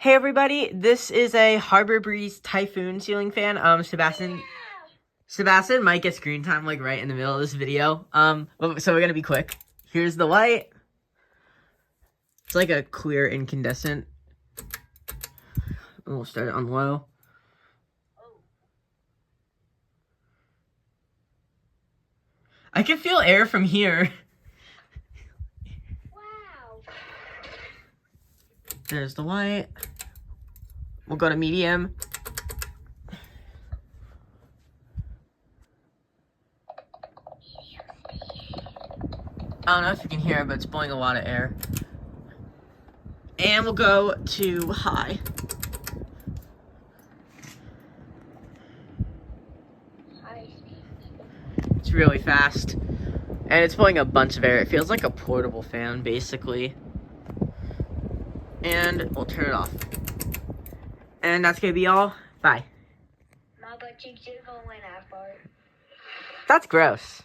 Hey everybody, this is a Harbor Breeze Typhoon ceiling fan. Sebastian might get screen time like right in the middle of this video. So we're gonna be quick. Here's the light. It's like a clear incandescent. We'll start it on low. I can feel air from here. Wow. There's the light. We'll go to medium. I don't know if you can hear it, but it's blowing a lot of air. And we'll go to high. It's really fast. And it's blowing a bunch of air. It feels like a portable fan, basically. And we'll turn it off. And that's gonna be all. Bye. My butt cheeks did go in that part. That's gross.